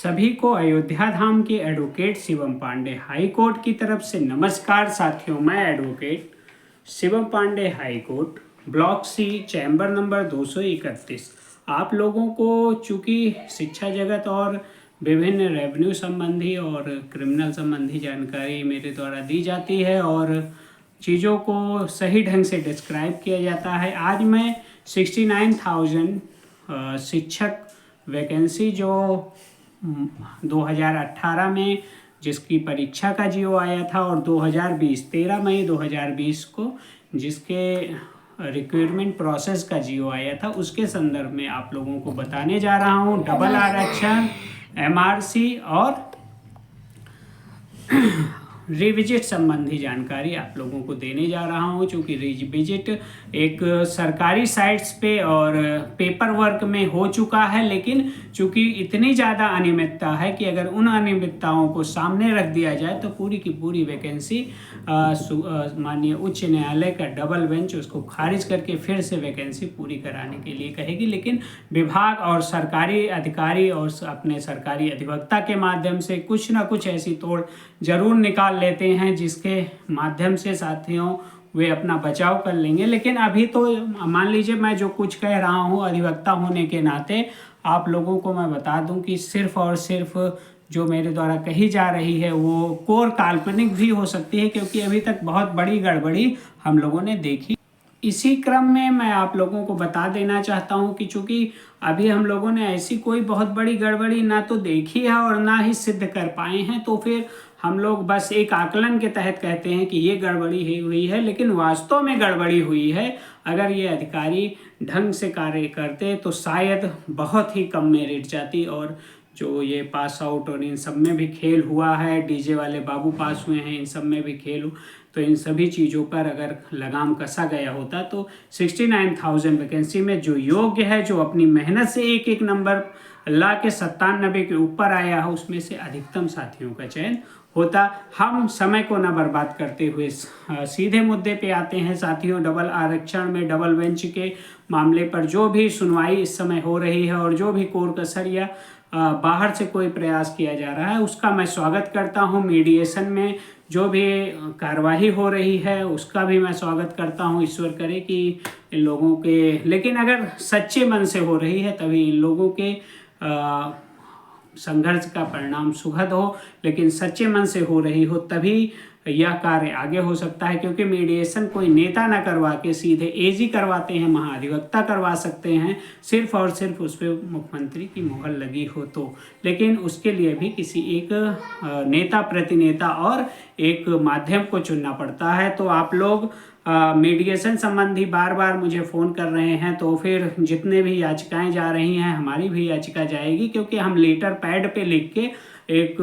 सभी को अयोध्या धाम के advocate Shivam Pandey high court की तरफ से नमस्कार साथियों। मैं advocate Shivam Pandey high court block C chamber number 231। आप लोगों को चूँकि शिक्षा जगत और विभिन्न रेवेन्यू संबंधी और क्रिमिनल संबंधी जानकारी मेरे द्वारा दी जाती है और चीज़ों को सही ढंग से डिस्क्राइब किया जाता है। आज मैं 69,000 शिक्षक वैकेंसी जो 2018 में जिसकी परीक्षा का जीओ आया था और 2020 13 मई 2020 को जिसके रिक्रूटमेंट प्रोसेस का जीओ आया था, उसके संदर्भ में आप लोगों को बताने जा रहा हूं। डबल आरक्षण, एमआरसी और रिविजिट संबंधी जानकारी आप लोगों को देने जा रहा हूं। चूँकि रिविजिट एक सरकारी साइट्स पे और पेपर वर्क में हो चुका है, लेकिन चूँकि इतनी ज़्यादा अनियमितता है कि अगर उन अनियमितताओं को सामने रख दिया जाए तो पूरी की पूरी वैकेंसी माननीय उच्च न्यायालय का डबल बेंच उसको खारिज करके फिर से वैकेंसी पूरी कराने के लिए कहेगी। लेकिन विभाग और सरकारी अधिकारी और अपने सरकारी अधिवक्ता के माध्यम से कुछ ना कुछ ऐसी तोड़ जरूर निकाल लेते हैं जिसके माध्यम से साथियों वे अपना बचाव कर लेंगे। लेकिन अभी तो मान लीजिए मैं जो कुछ कह रहा हूँ अधिवक्ता होने के नाते आप लोगों को मैं बता दूं कि सिर्फ और सिर्फ जो मेरे द्वारा कही जा रही है वो कोर काल्पनिक भी हो सकती है, क्योंकि अभी तक बहुत बड़ी गड़बड़ी हम लोगों ने देखी। इसी क्रम में मैं आप लोगों को बता देना चाहता हूं कि चूंकि अभी हम लोगों ने ऐसी कोई बहुत बड़ी गड़बड़ी ना तो देखी है और ना ही सिद्ध कर पाए हैं, तो फिर हम लोग बस एक आकलन के तहत कहते हैं कि ये गड़बड़ी हुई है, लेकिन वास्तव में गड़बड़ी हुई है। अगर ये अधिकारी ढंग से कार्य करते तो शायद बहुत ही कम मेरिट जाती। और जो ये पास आउट और इन सब में भी खेल हुआ है, डीजे वाले बाबू पास हुए हैं, इन सब में भी खेल, तो इन सभी चीज़ों पर अगर लगाम कसा गया होता तो 69,000 वैकेंसी में जो योग्य है, जो अपनी मेहनत से एक एक नंबर ला के 97 के ऊपर आया है, उसमें से अधिकतम साथियों का चयन होता। हम समय को न बर्बाद करते हुए सीधे मुद्दे पे आते हैं साथियों। डबल आरक्षण में डबल बेंच के मामले पर जो भी सुनवाई इस समय हो रही है और जो भी कोर कसर या बाहर से कोई प्रयास किया जा रहा है उसका मैं स्वागत करता हूं। मीडिएशन में जो भी कार्रवाई हो रही है उसका भी मैं स्वागत करता हूं। ईश्वर करे कि इन लोगों के, लेकिन अगर सच्चे मन से हो रही है तभी इन लोगों के संघर्ष का परिणाम सुखद हो, लेकिन सच्चे मन से हो रही हो तभी यह कार्य आगे हो सकता है। क्योंकि मीडिएशन कोई नेता ना करवा के सीधे एजी करवाते हैं, महाधिवक्ता करवा सकते हैं, सिर्फ और सिर्फ उस पर मुख्यमंत्री की मुहर लगी हो तो। लेकिन उसके लिए भी किसी एक नेता, प्रतिनेता और एक माध्यम को चुनना पड़ता है। तो आप लोग मीडिएशन संबंधी बार बार मुझे फ़ोन कर रहे हैं, तो फिर जितने भी याचिकाएं जा रही हैं हमारी भी याचिका जाएगी, क्योंकि हम लेटर पैड पे लिख के, एक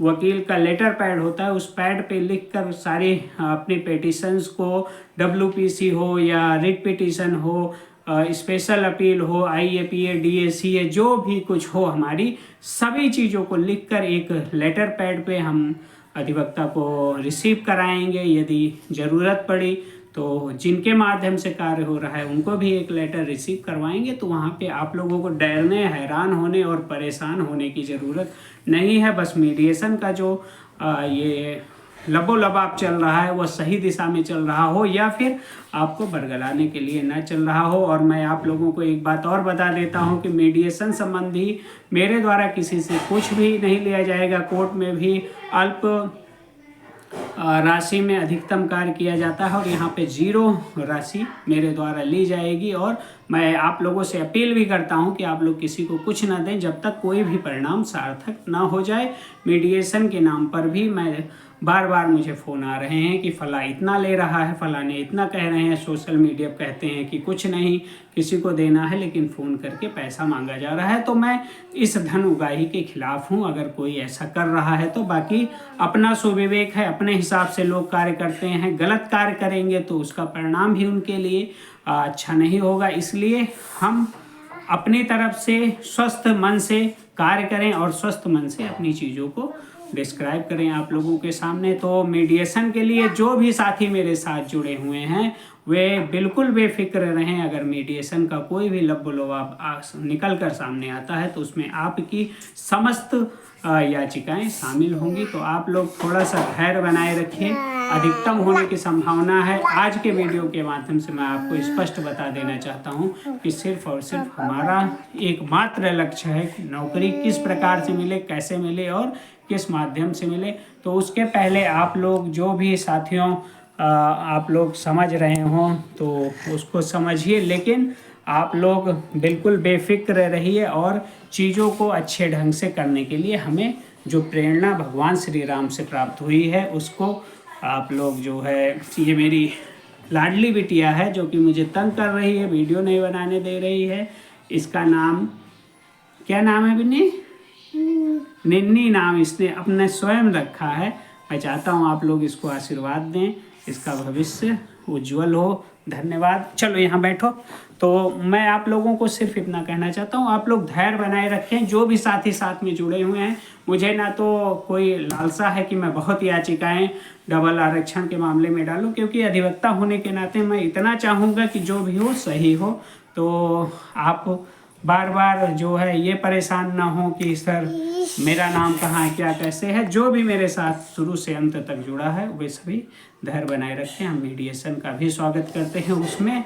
वकील का लेटर पैड होता है, उस पैड पे लिखकर सारे अपने पिटिशंस को, WPC हो या रिट पिटिशन हो, स्पेशल अपील हो, IAPA, DACA, जो भी कुछ हो, हमारी सभी चीज़ों को लिखकर एक लेटर पैड पे हम अधिवक्ता को रिसीव कराएंगे। यदि ज़रूरत पड़ी तो जिनके माध्यम से कार्य हो रहा है उनको भी एक लेटर रिसीव करवाएंगे। तो वहाँ पे आप लोगों को डरने, हैरान होने और परेशान होने की ज़रूरत नहीं है। बस मीडिएशन का जो ये लबोलबाब चल रहा है वह सही दिशा में चल रहा हो या फिर आपको बरगलाने के लिए न चल रहा हो। और मैं आप लोगों को एक बात और बता देता हूं कि मीडिएशन संबंधी मेरे द्वारा किसी से कुछ भी नहीं लिया जाएगा। कोर्ट में भी अल्प राशि में अधिकतम कार्य किया जाता है और यहाँ पे 0 राशि मेरे द्वारा ली जाएगी। और मैं आप लोगों से अपील भी करता हूँ कि आप लोग किसी को कुछ ना दें जब तक कोई भी परिणाम सार्थक ना हो जाए। मीडिएशन के नाम पर भी मैं बार बार मुझे फ़ोन आ रहे हैं कि फला इतना ले रहा है, फलाने इतना कह रहे हैं, सोशल मीडिया पर कहते हैं कि कुछ नहीं किसी को देना है, लेकिन फ़ोन करके पैसा मांगा जा रहा है। तो मैं इस धन उगाही के खिलाफ हूं। अगर कोई ऐसा कर रहा है तो बाकी अपना सुविवेक है, अपने हिसाब से लोग कार्य करते हैं। गलत कार्य करेंगे तो उसका परिणाम भी उनके लिए अच्छा नहीं होगा। इसलिए हम अपनी तरफ से स्वस्थ मन से कार्य करें और स्वस्थ मन से अपनी चीज़ों को डिस्क्राइब करें आप लोगों के सामने। तो मीडिएशन के लिए जो भी साथी मेरे साथ जुड़े हुए हैं वे बिल्कुल बेफिक्र रहें। अगर मीडिएशन का कोई भी लब्बुलुआब निकल कर सामने आता है तो उसमें आपकी समस्त याचिकाएं शामिल होंगी। तो आप लोग थोड़ा सा धैर्य बनाए रखिए, अधिकतम होने की संभावना है। आज के वीडियो के माध्यम से मैं आपको स्पष्ट बता देना चाहता हूं कि सिर्फ और सिर्फ हमारा एकमात्र लक्ष्य है कि नौकरी किस प्रकार से मिले, कैसे मिले और किस माध्यम से मिले। तो उसके पहले आप लोग जो भी साथियों आप लोग समझ रहे हों तो उसको समझिए, लेकिन आप लोग बिल्कुल बेफिक्र रहिए और चीज़ों को अच्छे ढंग से करने के लिए हमें जो प्रेरणा भगवान श्री राम से प्राप्त हुई है उसको आप लोग जो है, ये मेरी लाडली बिटिया है जो कि मुझे तंग कर रही है, वीडियो नहीं बनाने दे रही है। इसका नाम क्या नाम है बिन्नी? निन्नी नाम इसने अपने स्वयं रखा है। मैं चाहता हूँ आप लोग इसको आशीर्वाद दें, इसका भविष्य उज्जवल हो। धन्यवाद। चलो यहाँ बैठो। तो मैं आप लोगों को सिर्फ इतना कहना चाहता हूँ, आप लोग धैर्य बनाए रखें। जो भी साथी साथ में जुड़े हुए हैं, मुझे ना तो कोई लालसा है कि मैं बहुत याचिकाएं डबल आरक्षण के मामले में डालूं, क्योंकि अधिवक्ता होने के नाते मैं इतना चाहूँगा कि जो भी हो सही हो। तो आप बार बार जो है ये परेशान ना हो कि सर मेरा नाम कहाँ है, क्या कैसे है। जो भी मेरे साथ शुरू से अंत तक जुड़ा है वे सभी धैर्य बनाए रखें। हम मीडिएशन का भी स्वागत करते हैं। उसमें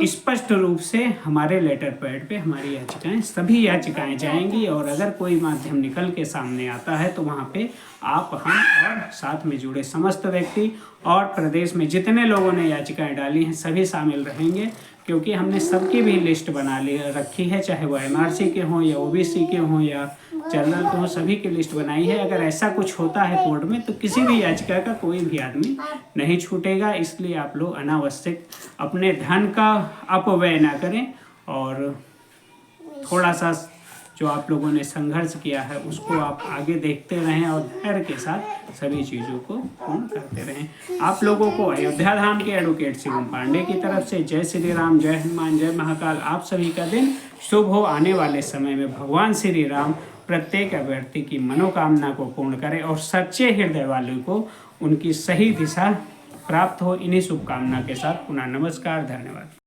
स्पष्ट रूप से हमारे लेटर पैड पे हमारी याचिकाएं, सभी याचिकाएं जाएंगी और अगर कोई माध्यम निकल के सामने आता है तो वहाँ पे आप, हम और साथ में जुड़े समस्त व्यक्ति और प्रदेश में जितने लोगों ने याचिकाएं डाली हैं सभी शामिल रहेंगे, क्योंकि हमने सबकी भी लिस्ट बना ली रखी है, चाहे वो एमआरसी के हों या ओबीसी के हों या जनरल के हों, सभी की लिस्ट बनाई है। अगर ऐसा कुछ होता है कोर्ट में तो किसी भी याचिका का कोई भी आदमी नहीं छूटेगा। इसलिए आप लोग अनावश्यक अपने धन का अपव्यय ना करें और थोड़ा सा जो आप लोगों ने संघर्ष किया है उसको आप आगे देखते रहें और धैर्य के साथ सभी चीज़ों को पूर्ण करते रहें। आप लोगों को अयोध्या धाम के एडवोकेट शिवम पांडे की तरफ से जय श्री राम, जय हनुमान, जय महाकाल। आप सभी का दिन शुभ हो। आने वाले समय में भगवान श्री राम प्रत्येक अभ्यर्थी की मनोकामना को पूर्ण करें और सच्चे हृदय वालों को उनकी सही दिशा प्राप्त हो। इन्हीं शुभकामना के साथ पुनः नमस्कार, धन्यवाद।